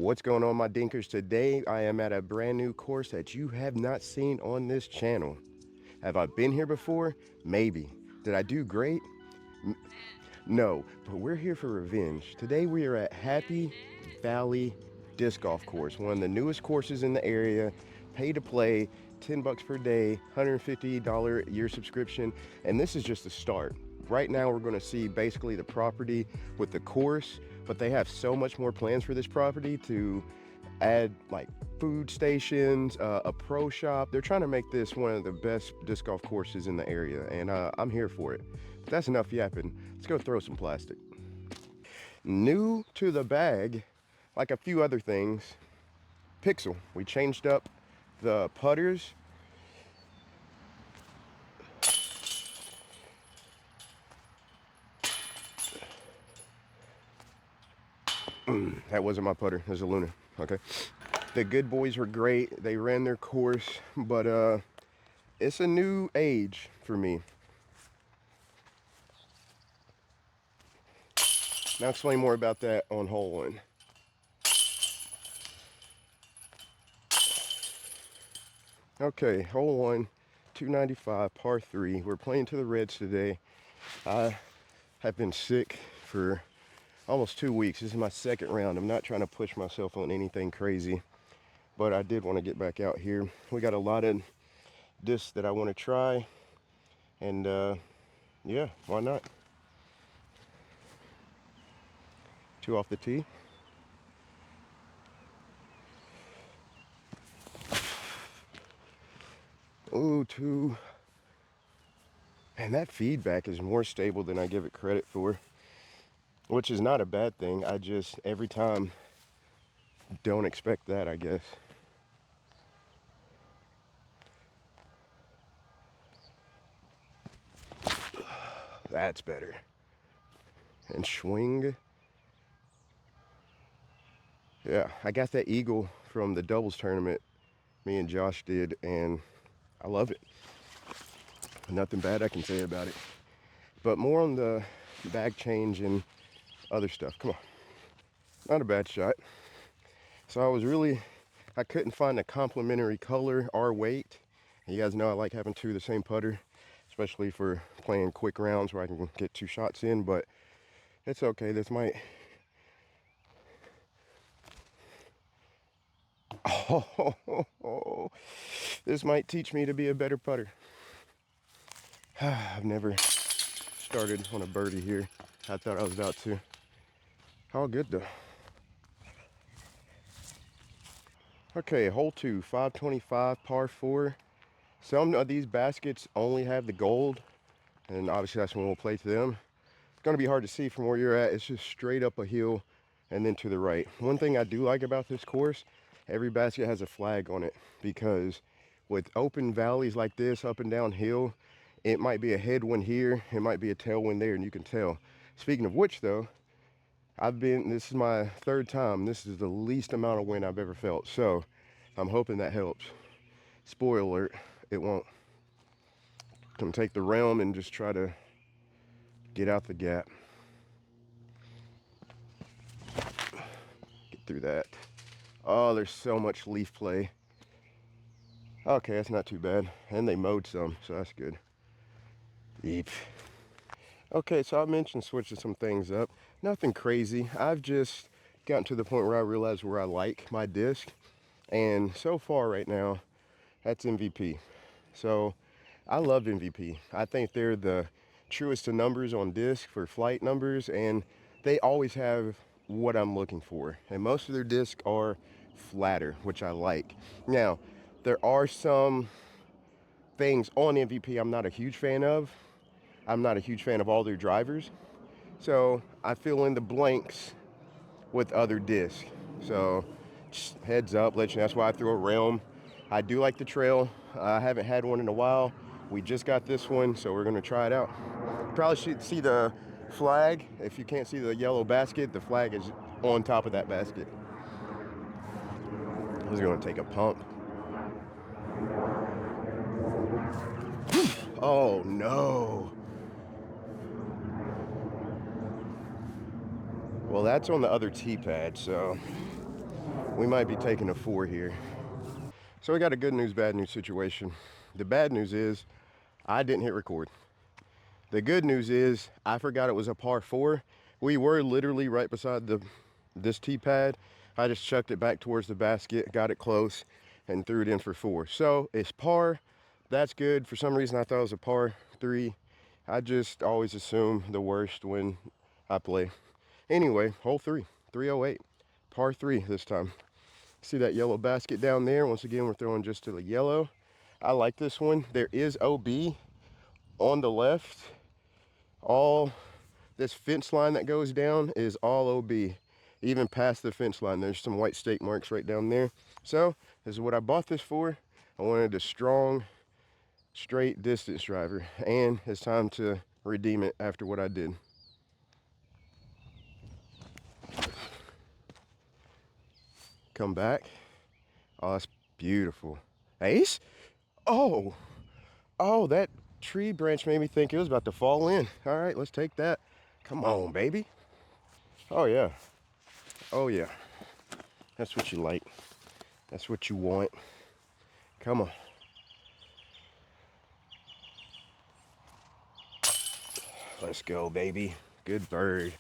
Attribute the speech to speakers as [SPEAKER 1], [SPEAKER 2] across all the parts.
[SPEAKER 1] What's going on, my dinkers? Today I am at a brand new course that you have not seen on this channel. Have I been here before? Maybe. Did I do great? No, but we're here for revenge. Today we are at Happy Valley Disc Golf Course, one of the newest courses in the area. Pay to play, 10 bucks per day, $150 year subscription, and this is just the start. Right now we're going to see basically the property with the course, but they have so much more plans for this property to add like food stations, a pro shop. They're trying to make this one of the best disc golf courses in the area, and I'm here for it. But that's enough yapping. Let's go throw some plastic. New to the bag, like a few other things, Pixel. We changed up the putters. That wasn't my putter, there's a Luna. Okay. The good boys were great. They ran their course, but it's a new age for me. Now explain more about that on hole one. Okay, hole one, 295, par 3. We're playing to the Reds today. I have been sick for almost 2 weeks. This is my second round. I'm not trying to push myself on anything crazy, but I did want to get back out here. We got a lot of discs that I want to try, and yeah, why not? 2 off the tee. Ooh, 2. And that feedback is more stable than I give it credit for, which is not a bad thing. I just, every time, don't expect that, I guess. That's better. And swing. Yeah, I got that eagle from the doubles tournament me and Josh did, and I love it. Nothing bad I can say about it. But more on the bag change and other stuff. Come on. Not a bad shot. So I couldn't find a complementary color or weight. You guys know I like having 2 of the same putter, especially for playing quick rounds where I can get 2 shots in, but it's okay. This might... Oh, this might teach me to be a better putter. I've never started on a birdie here. I thought I was about to. All good though. Okay, hole 2, 525, par 4. Some of these baskets only have the gold, and obviously that's when we'll play to them. It's going to be hard to see from where you're at. It's just straight up a hill and then to the right. One thing I do like about this course, every basket has a flag on it, because with open valleys like this, up and down hill, it might be a headwind here, it might be a tailwind there, and you can tell. Speaking of which though, this is my 3rd time. This is the least amount of wind I've ever felt. So I'm hoping that helps. Spoiler alert, it won't. I'm gonna take the realm and just try to get out the gap. Get through that. Oh, there's so much leaf play. Okay, that's not too bad. And they mowed some, so that's good. Eep. Okay, so I mentioned switching some things up. Nothing crazy. I've just gotten to the point where I realize where I like my disc. And so far right now, that's MVP. So I love MVP. I think they're the truest to numbers on disc for flight numbers, and they always have what I'm looking for. And most of their discs are flatter, which I like. Now, there are some things on MVP I'm not a huge fan of. I'm not a huge fan of all their drivers. So I fill in the blanks with other discs. So just heads up, let you know. That's why I threw a realm. I do like the trail. I haven't had one in a while. We just got this one, so we're gonna try it out. Probably should see the flag. If you can't see the yellow basket, the flag is on top of that basket. I was gonna take a pump. Oh no. Well, that's on the other tee pad, so we might be taking a 4 here. So we got a good news, bad news situation. The bad news is I didn't hit record. The good news is I forgot it was a par 4. We were literally right beside this tee pad. I just chucked it back towards the basket, got it close, and threw it in for 4. So it's par. That's good. For some reason I thought it was a par 3. I just always assume the worst when I play. Anyway, hole 3, 308, par 3 this time. See that yellow basket down there? Once again, we're throwing just to the yellow. I like this one. There is OB on the left. All this fence line that goes down is all OB. Even past the fence line, there's some white stake marks right down there. So this is what I bought this for. I wanted a strong, straight distance driver, and it's time to redeem it after what I did. Come back. Oh, that's beautiful. Ace? Oh, that tree branch made me think it was about to fall in. All right, let's take that. Come on, baby. Oh, yeah. Oh, yeah. That's what you like. That's what you want. Come on. Let's go, baby. Good bird.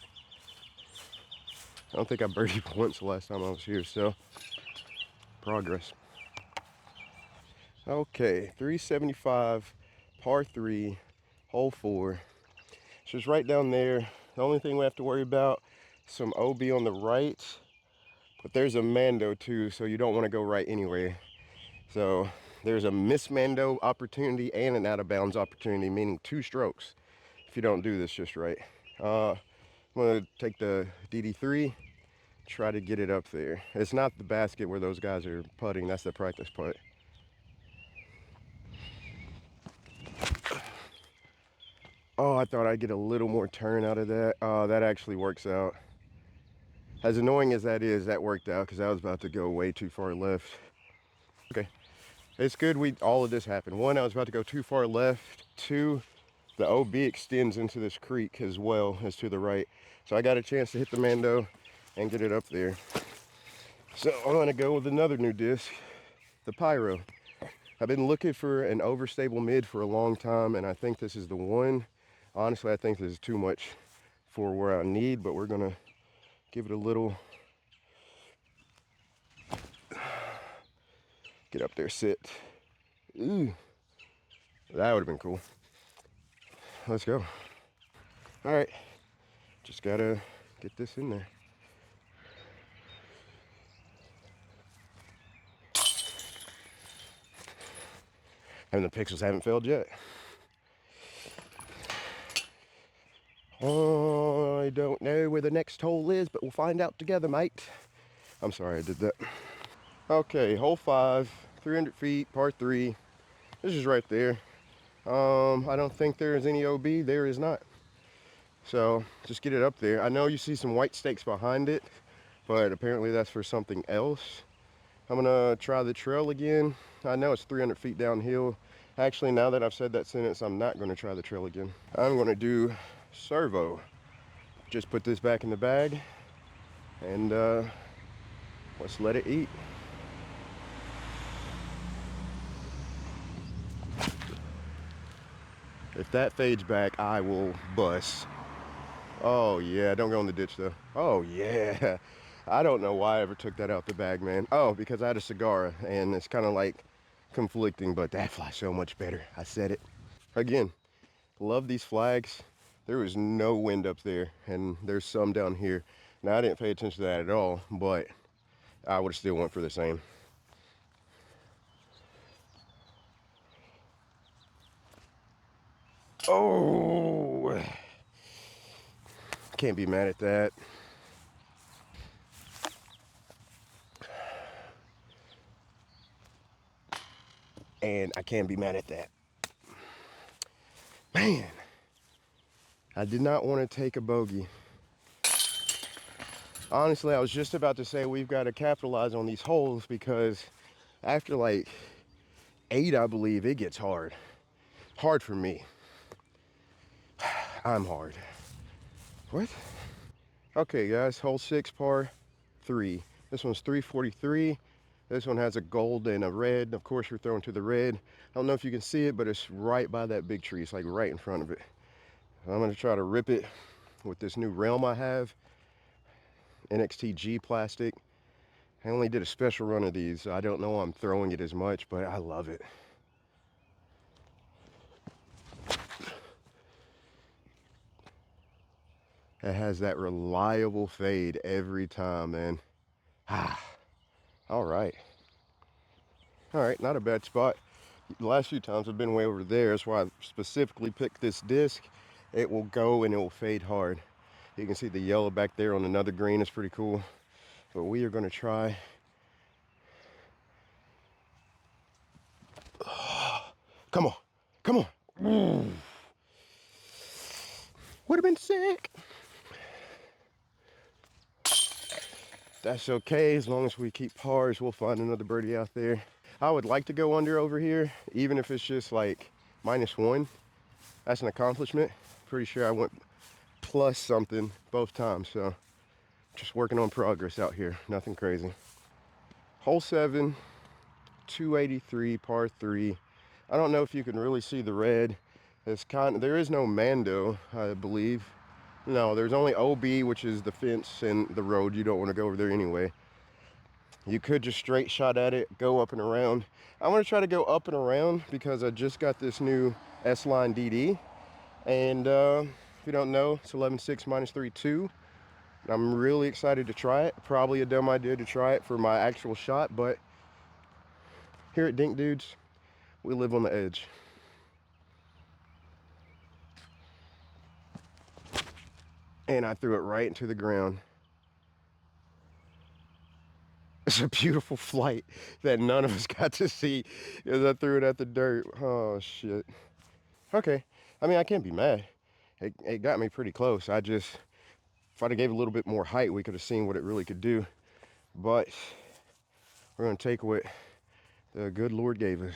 [SPEAKER 1] I don't think I birdied once the last time I was here, so progress. Okay, 375, par 3, hole 4. So it's right down there. The only thing we have to worry about, some OB on the right, but there's a Mando too, so you don't want to go right anyway. So there's a miss Mando opportunity and an out of bounds opportunity, meaning 2 strokes if you don't do this just right. I'm gonna take the DD3, try to get it up there. It's not the basket where those guys are putting, that's the practice putt. Oh, I thought I'd get a little more turn out of that. That actually works out. As annoying as that is, that worked out because I was about to go way too far left. Okay, it's good all of this happened. 1, I was about to go too far left. 2, the OB extends into this creek as well as to the right. So I got a chance to hit the Mando and get it up there. So I'm gonna go with another new disc, the Pyro. I've been looking for an overstable mid for a long time, and I think this is the one. Honestly, I think this is too much for where I need, but we're gonna give it a little. Get up there, sit. Ooh, that would have been cool. Let's go. All right, just gotta get this in there. And the pixels haven't failed yet. Oh, I don't know where the next hole is, but we'll find out together, mate. I'm sorry I did that. Okay, hole 5, 300 feet, par 3. This is right there. I don't think there is any OB. There is not. So just get it up there. I know you see some white stakes behind it, but apparently that's for something else. I'm gonna try the trail again. I know it's 300 feet downhill. Actually, now that I've said that sentence, I'm not gonna try the trail again. I'm gonna do servo. Just put this back in the bag and let's let it eat. If that fades back, I will bust. Oh yeah, don't go in the ditch though. Oh yeah. I don't know why I ever took that out the bag, man. Oh, because I had a cigar and it's kind of like conflicting, but that flies so much better. I said it. Again, love these flags. There was no wind up there and there's some down here. Now I didn't pay attention to that at all, but I would have still went for the same. Oh, can't be mad at that. And I can't be mad at that. Man, I did not want to take a bogey. Honestly, I was just about to say we've got to capitalize on these holes because after like 8, I believe, it gets hard. Hard for me. I'm hard. What? Okay, guys, hole 6, par 3. This one's 343. This one has a gold and a red. Of course, we're throwing to the red. I don't know if you can see it, but it's right by that big tree. It's like right in front of it. I'm gonna try to rip it with this new realm I have, NXTG plastic. I only did a special run of these, so I don't know I'm throwing it as much, but I love it. It has that reliable fade every time, man. All right. All right, not a bad spot. The last few times I've been way over there. That's why I specifically picked this disc. It will go and it will fade hard. You can see the yellow back there on another green. It's pretty cool. But we are going to try. Come on. Come on. Would have been sick. That's okay. As long as we keep pars, we'll find another birdie out there. I would like to go under over here, even if it's just like -1. That's an accomplishment. Pretty sure I went plus something both times. So just working on progress out here. Nothing crazy. Hole 7, 283, par 3. I don't know if you can really see the red. There is no Mando, I believe. No, there's only OB, which is the fence and the road. You don't want to go over there anyway. You could just straight shot at it, go up and around. I want to try to go up and around because I just got this new S-Line DD. And if you don't know, it's 11.6 -3.2. I'm really excited to try it. Probably a dumb idea to try it for my actual shot, but here at Dink Dudes, we live on the edge. And I threw it right into the ground. It's a beautiful flight that none of us got to see because I threw it at the dirt. Oh, shit. Okay. I mean, I can't be mad. It got me pretty close. If I'd have gave it a little bit more height, we could have seen what it really could do. But we're going to take what the good Lord gave us.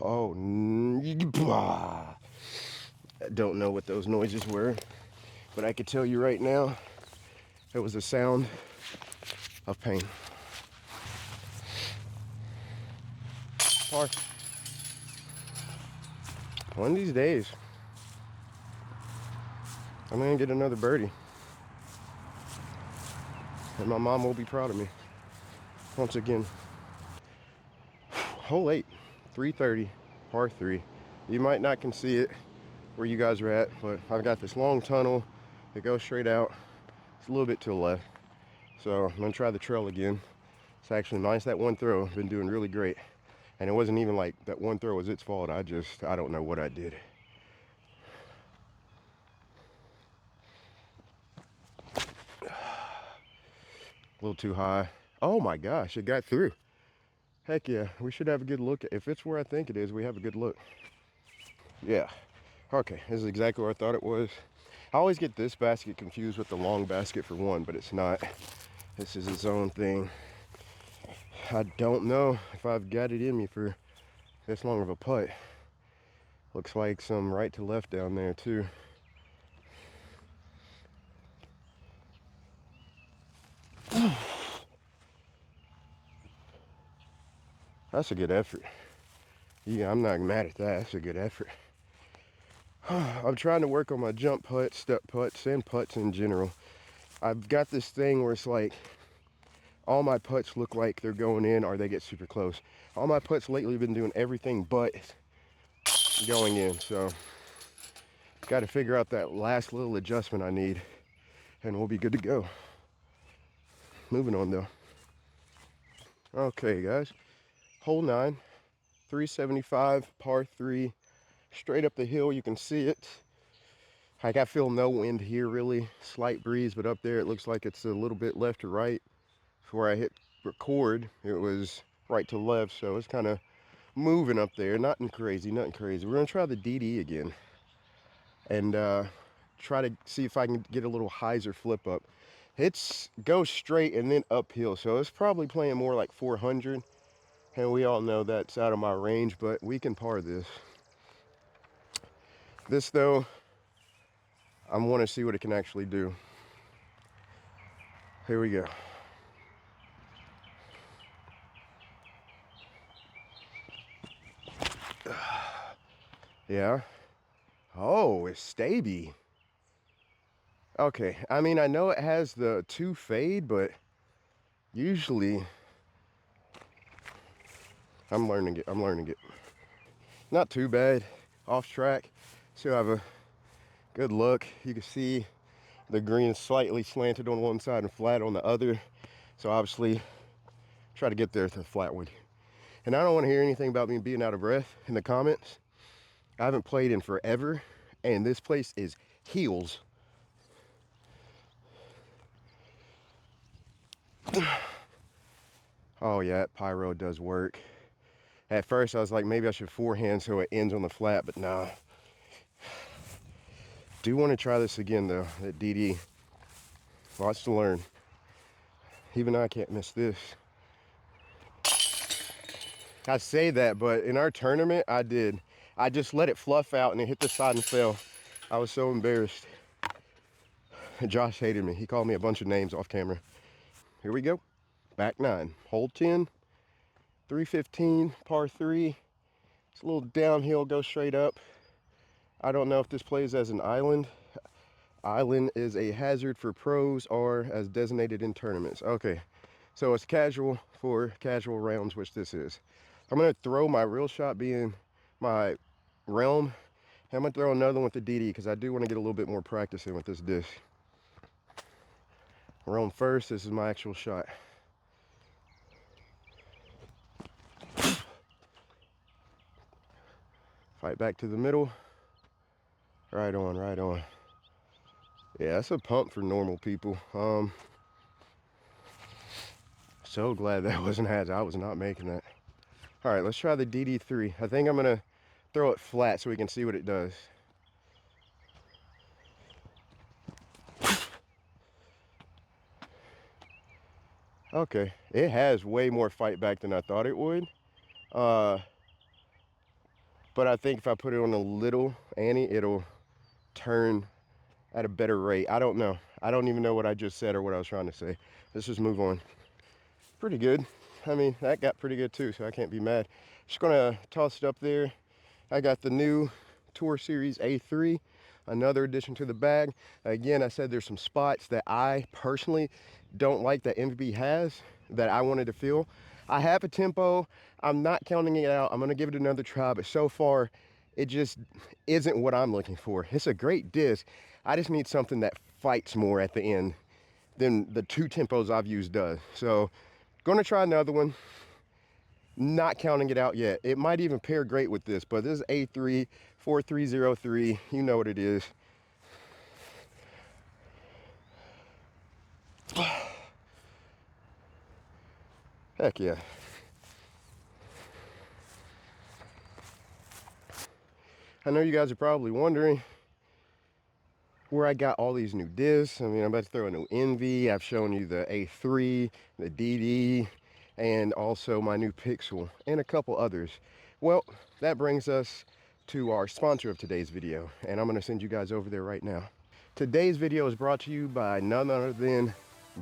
[SPEAKER 1] Oh, I don't know what those noises were, but I could tell you right now, it was a sound of pain. Par. One of these days, I'm gonna get another birdie, and my mom will be proud of me. Once again, hole 8, 330, par 3. You might not can see it where you guys are at, but I've got this long tunnel that goes straight out. It's a little bit to the left, so I'm gonna try the trail again. It's actually minus that one throw. Been doing really great, and it wasn't even like that one throw was its fault. I don't know what I did. A little too high. Oh my gosh, it got through. Heck yeah, we should have a good look. If it's where I think it is, we have a good look. Yeah. Okay, this is exactly where I thought it was. I always get this basket confused with the long basket for one, but it's not. This is its own thing. I don't know if I've got it in me for this long of a putt. Looks like some right to left down there too. That's a good effort. Yeah, I'm not mad at that. That's a good effort. I'm trying to work on my jump putts, step putts, and putts in general. I've got this thing where it's like all my putts look like they're going in or they get super close. All my putts lately have been doing everything but going in. So got to figure out that last little adjustment I need and we'll be good to go. Moving on though. Okay guys, hole 9, 375, par 3, straight up the hill. You can see it. Like I feel no wind here really, slight breeze, but up there it looks like it's a little bit left to right. Before I hit record, it was right to left, so it's kind of moving up there. Nothing crazy, nothing crazy. We're gonna try the DD again and try to see if I can get a little hyzer flip up. It's goes straight and then uphill, so it's probably playing more like 400, and we all know that's out of my range, but we can par this. This though, I want to see what it can actually do. Here we go. Yeah. Oh, it's Staby. Okay, I mean, I know it has the 2 fade, but usually I'm learning it. Not too bad. Off track. Still have a good look. You can see the green is slightly slanted on one side and flat on the other. So obviously try to get there to the flatwood. And I don't want to hear anything about me being out of breath in the comments. I haven't played in forever, and this place is heels. Oh yeah, that pyro does work. At first I was like, maybe I should forehand so it ends on the flat, but nah. Do want to try this again though, at DD. Lots to learn. Even I can't miss this. I say that, but in our tournament, I did. I just let it fluff out and it hit the side and fell. I was so embarrassed. Josh hated me. He called me a bunch of names off camera. Here we go. Back 9. Hole 10. 315, par 3. It's a little downhill, go straight up. I don't know if this plays as an island. Island is a hazard for pros or as designated in tournaments. Okay, so it's casual for casual rounds, which this is. I'm gonna throw my real shot being my realm. I'm gonna throw another one with the DD because I do want to get a little bit more practice in with this disc. Realm first, this is my actual shot. Fight back to the middle. Right on, right on. Yeah, that's a pump for normal people. So glad that wasn't hazard. I was not making that. All right, let's try the DD3. I think I'm gonna throw it flat so we can see what it does. Okay, it has way more fight back than I thought it would. But I think if I put it on a little Annie, it'll turn at a better rate. I don't know. I don't even know what I just said or what I was trying to say. Let's just move on. Pretty good. I mean, that got pretty good too, so I can't be mad. Just gonna toss it up there. I got the new Tour Series A3, another addition to the bag. Again, I said there's some spots that I personally don't like that MVP has that I wanted to feel. I have a tempo. I'm not counting it out. I'm gonna give it another try, but so far, it just isn't what I'm looking for. It's a great disc. I just need something that fights more at the end than the 2 tempos I've used does. So, gonna try another one. Not counting it out yet. It might even pair great with this, but this is A3 4303. You know what it is. Heck yeah. I know you guys are probably wondering where I got all these new discs. I mean, I'm about to throw a new Envy. I've shown you the A3, the DD, and also my new Pixel, and a couple others. Well, that brings us to our sponsor of today's video, and I'm gonna send you guys over there right now. Today's video is brought to you by none other than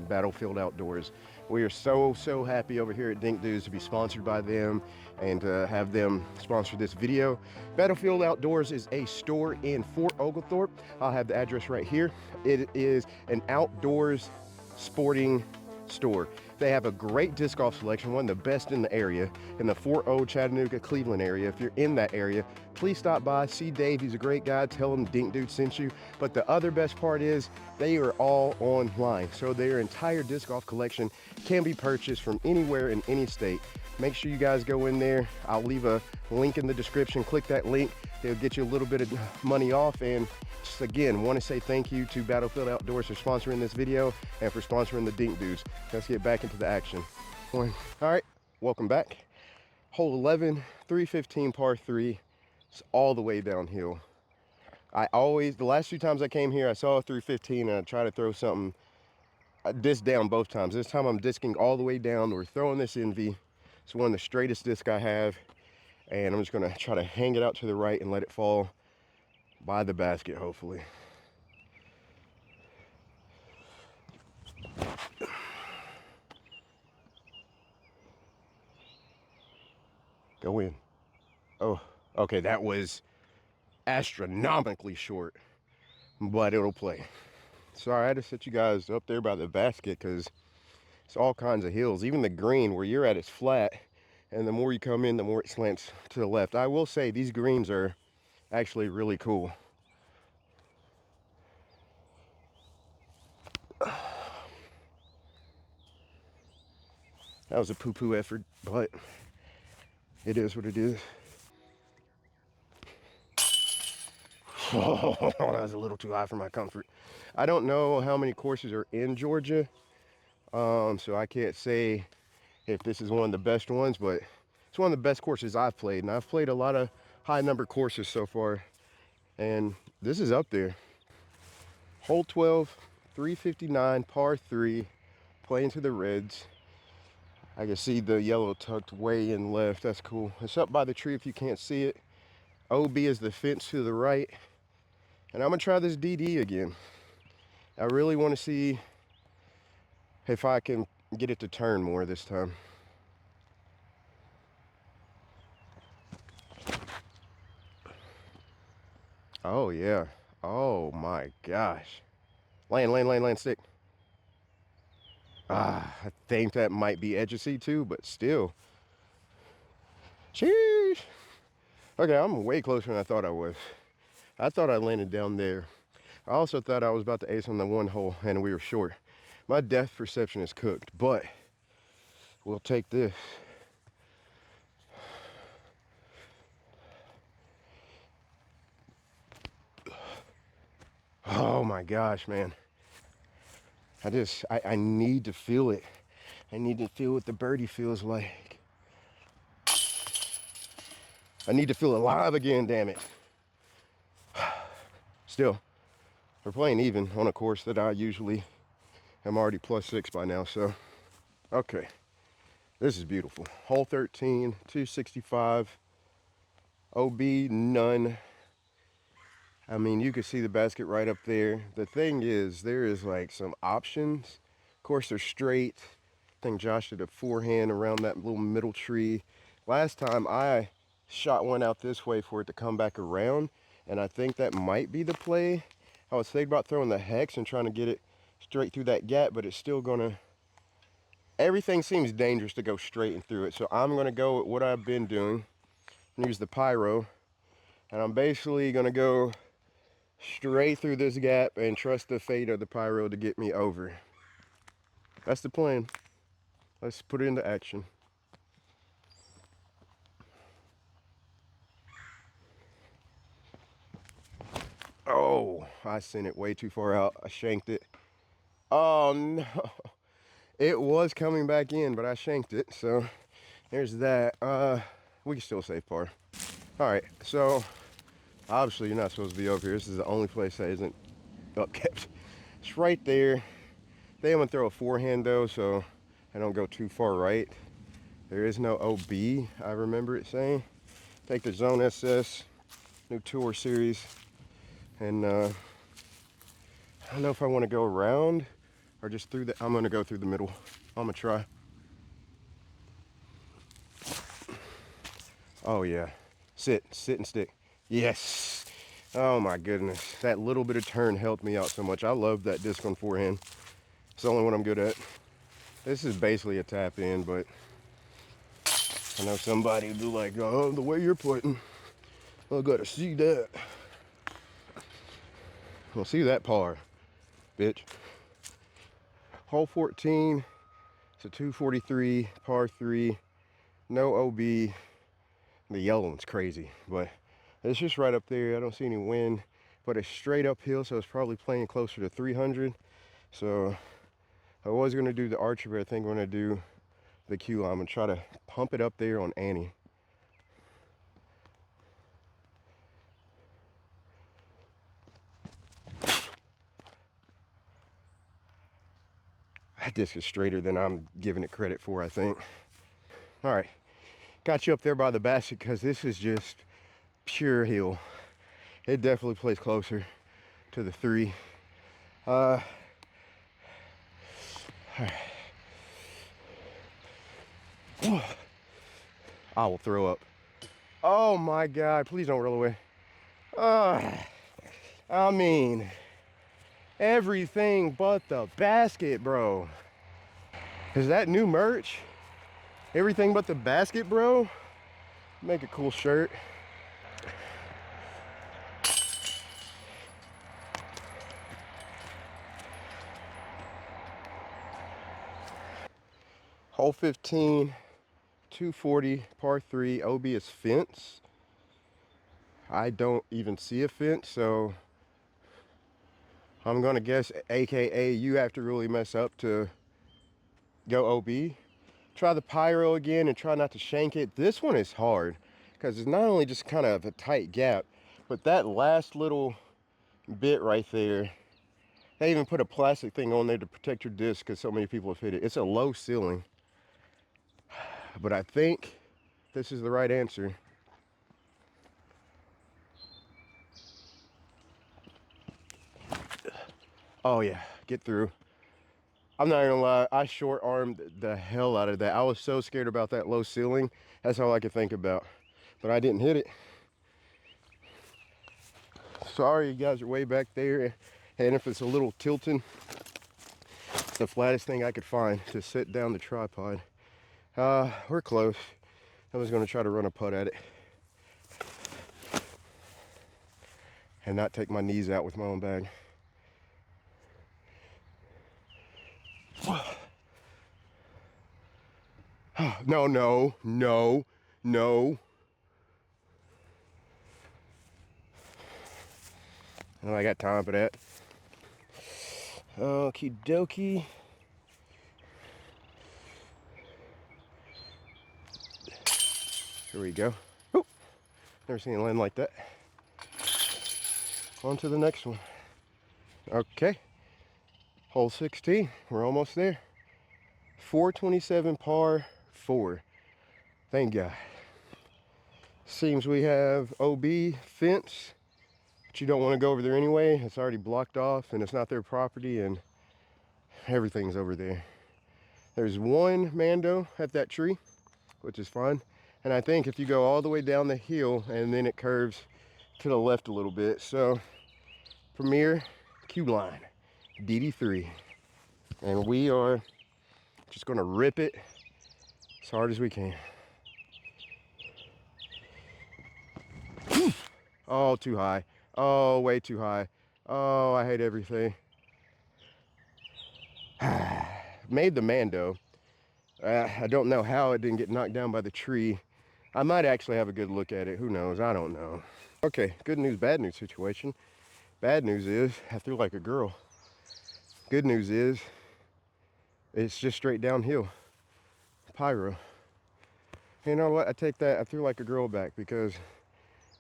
[SPEAKER 1] Battlefield Outdoors. We are so happy over here at Dink Dudes to be sponsored by them and to have them sponsor this video. Battlefield Outdoors is a store in Fort Oglethorpe. I'll have the address right here. It is an outdoors sporting store. They have a great disc golf selection, one of the best in the area, in the Fort O, Chattanooga, Cleveland area. If you're in that area, please stop by, see Dave, he's a great guy, tell him Dink Dude sent you. But the other best part is they are all online. So their entire disc golf collection can be purchased from anywhere in any state. Make sure you guys go in there. I'll leave a link in the description. Click that link. They'll get you a little bit of money off. And just again, want to say thank you to Battlefield Outdoors for sponsoring this video and for sponsoring the Dink Dudes. Let's get back into the action. All right, welcome back. Hole 11, 315 par 3. It's all the way downhill. The last 2 times I came here, I saw a 315 and I tried to throw something. I disc down both times. This time I'm disking all the way down. We're throwing this Envy. It's one of the straightest discs I have. And I'm just gonna try to hang it out to the right and let it fall by the basket, hopefully. Go in. Oh, okay, that was astronomically short, but it'll play. Sorry, I had to set you guys up there by the basket because it's all kinds of hills. Even the green where you're at is flat, and the more you come in, the more it slants to the left. I will say these greens are actually really cool. That was a poo-poo effort, but it is what it is. Oh, that was a little too high for my comfort. I don't know how many courses are in Georgia, so I can't say if this is one of the best ones, but it's one of the best courses I've played, and I've played a lot of high number courses so far, and this is up there. Hole 12, 359, par 3, playing to the reds. I can see the yellow tucked way in left. That's cool. It's up by the tree if you can't see it. OB is the fence to the right. And I'm going to try this DD again. I really want to see if I can get it to turn more this time. Oh, yeah. Oh, my gosh. Land, stick. I think that might be edge of C2, but still. Sheesh. Okay, I'm way closer than I thought I was. I thought I landed down there. I also thought I was about to ace on the one hole and we were short. My depth perception is cooked, but we'll take this. Oh my gosh, man. I need to feel it. I need to feel what the birdie feels like. I need to feel alive again, damn it. Still, we're playing even on a course that I usually am already +6 by now, so. Okay, this is beautiful. Hole 13, 265, OB, none. I mean, you can see the basket right up there. The thing is, there is like some options. Of course, they're straight. I think Josh did a forehand around that little middle tree. Last time I shot one out this way for it to come back around, and I think that might be the play. I was thinking about throwing the hex and trying to get it straight through that gap, but it's still gonna, everything seems dangerous to go straight and through it. So I'm gonna go with what I've been doing and use the pyro. And I'm basically gonna go straight through this gap and trust the fate of the pyro to get me over. That's the plan. Let's put it into action. Oh, I sent it way too far out. I shanked it. Oh no. It was coming back in, but I shanked it. So there's that. We can still save par. All right, so obviously you're not supposed to be over here. This is the only place that isn't upkept. It's right there. They want to throw a forehand though, so I don't go too far right. There is no OB, I remember it saying. Take the Zone SS, new tour series, and I don't know if I want to go around or just through the, I'm gonna go through the middle. I'm gonna try. Oh yeah, sit and stick. Yes. Oh my goodness, that little bit of turn helped me out so much. I love that disc on forehand. It's the only one I'm good at. This is basically a tap in, but I know somebody would be like, oh, the way you're putting, I gotta see that. Well, see that par, bitch. Hole 14, it's a 243, par 3, no OB. The yellow one's crazy, but it's just right up there. I don't see any wind, but it's straight uphill, so it's probably playing closer to 300. So I was gonna do the archer, but I think I'm gonna do the Q line. I'm gonna try to pump it up there on Annie. That disc is straighter than I'm giving it credit for, I think. All right, got you up there by the basket because this is just pure hill. It definitely plays closer to the 3. I I will throw up. Oh my God, please don't roll away. I mean, everything but the basket, bro. Is that new merch? Everything but the basket, bro? Make a cool shirt. Hole 15, 240, par 3, OB is fence. I don't even see a fence, so I'm gonna guess AKA you have to really mess up to go OB. Try the pyro again and try not to shank it. This one is hard because it's not only just kind of a tight gap, but that last little bit right there, they even put a plastic thing on there to protect your disc because so many people have hit it. It's a low ceiling, but I think this is the right answer. Oh yeah, get through. I'm not gonna lie, I short armed the hell out of that. I was so scared about that low ceiling. That's all I could think about, but I didn't hit it. Sorry, you guys are way back there, and if it's a little tilting, it's the flattest thing I could find to sit down the tripod. We're close. I was gonna try to run a putt at it and not take my knees out with my own bag. No, no, no, no. Oh, I got time for that. Okie dokie. Here we go. Ooh, never seen it land like that. On to the next one. Okay. Hole 16. We're almost there. 427 par 4. Thank God. Seems we have OB fence, but you don't want to go over there anyway. It's already blocked off and it's not their property and everything's over there. There's one Mando at that tree, which is fine. And I think if you go all the way down the hill and then it curves to the left a little bit. So Premier Q line, DD3. And we are just gonna rip it as hard as we can. Oh, too high. Oh, way too high. Oh, I hate everything. Made the Mando. I don't know how it didn't get knocked down by the tree. I might actually have a good look at it. Who knows? I don't know. Okay, good news, bad news situation. Bad news is I threw like a girl. Good news is it's just straight downhill. Pyro. You know what? I take that. I threw like a girl back because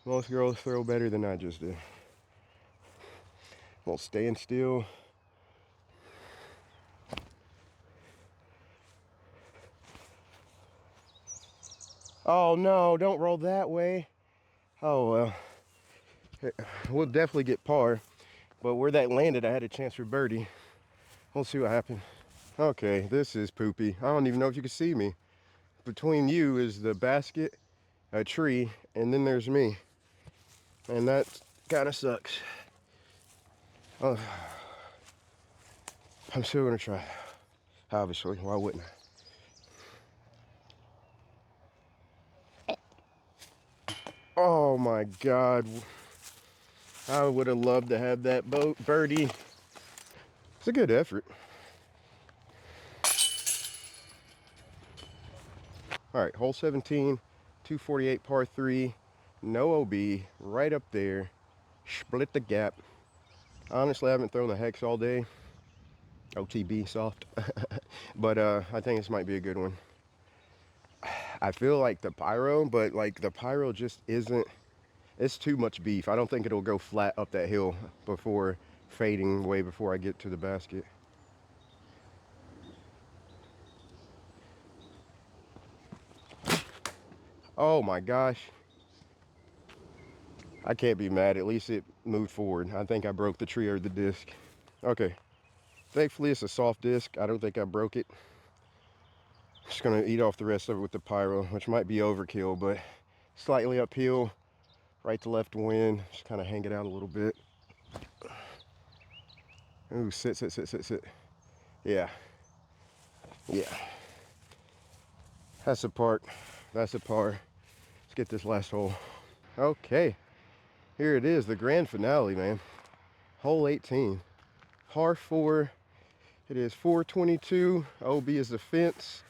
[SPEAKER 1] most girls throw better than I just did. Won't stand still. Oh no, don't roll that way. Oh well. We'll definitely get par. But where that landed, I had a chance for birdie. We'll see what happens. Okay, this is poopy. I don't even know if you can see me. Between you is the basket, a tree, and then there's me. And that kind of sucks. Oh, I'm still gonna try. Obviously, why wouldn't I? Oh my God. I would have loved to have that birdie. It's a good effort. All right, hole 17, 248 par 3, no OB, right up there, split the gap. Honestly, I haven't thrown the hex all day. OTB soft. But I think this might be a good one. I feel like the pyro, but like the pyro just isn't, it's too much beef. I don't think it'll go flat up that hill before fading way before I get to the basket. Oh my gosh. I can't be mad. At least it moved forward. I think I broke the tree or the disc. Okay. Thankfully, it's a soft disc. I don't think I broke it. Just gonna eat off the rest of it with the pyro, which might be overkill, but slightly uphill, right to left wind. Just kind of hang it out a little bit. Ooh, sit. Yeah. That's a park. That's a par. Let's get this last hole. Okay, here it is, the grand finale, man. Hole 18, par 4. It is 422. OB is the fence.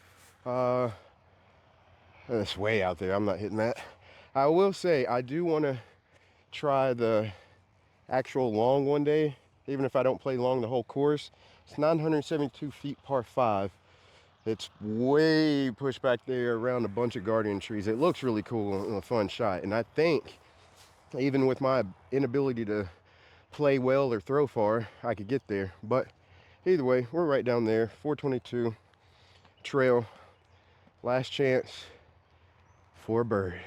[SPEAKER 1] That's way out there. I'm not hitting that. I will say I do want to try the actual long one day, even if I don't play long the whole course. It's 972 feet, par 5. It's way pushed back there around a bunch of guardian trees. It looks really cool and a fun shot. And I think even with my inability to play well or throw far, I could get there. But either way, we're right down there. 422 trail. Last chance for a bird.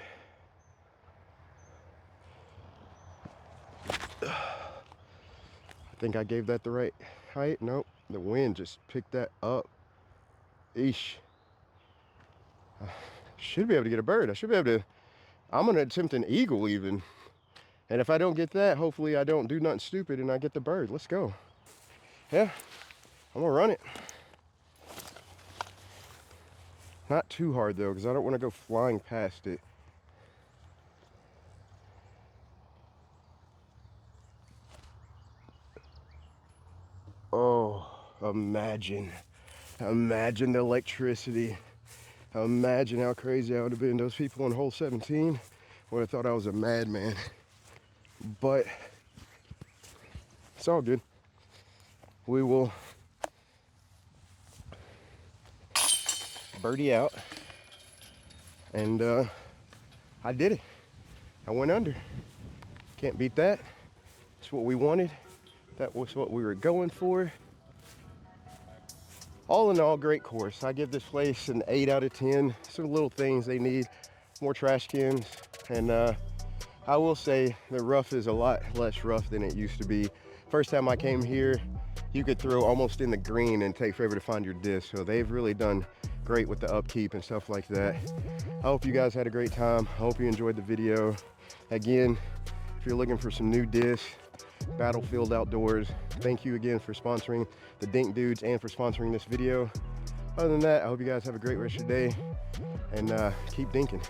[SPEAKER 1] I think I gave that the right height. Nope, the wind just picked that up. Eesh. Should be able to get a bird. I should be able to. I'm gonna attempt an eagle even. And if I don't get that, hopefully I don't do nothing stupid and I get the bird. Let's go. Yeah, I'm gonna run it. Not too hard though, because I don't want to go flying past it. Oh, imagine the electricity. Imagine how crazy I would have been. Those people on hole 17 would have thought I was a madman. But it's all good. We will birdie out. And I did it. I went under. Can't beat that. It's what we wanted. That was what we were going for. All in all, great course. I give this place an 8 out of 10. Some little things they need, more trash cans. And I will say the rough is a lot less rough than it used to be. First time I came here, you could throw almost in the green and take forever to find your disc. So they've really done great with the upkeep and stuff like that. I hope you guys had a great time. I hope you enjoyed the video. Again, if you're looking for some new discs, Battlefield Outdoors, thank you again for sponsoring the Dink Dudes and for sponsoring this video. Other than that, I hope you guys have a great rest of your day and keep dinking.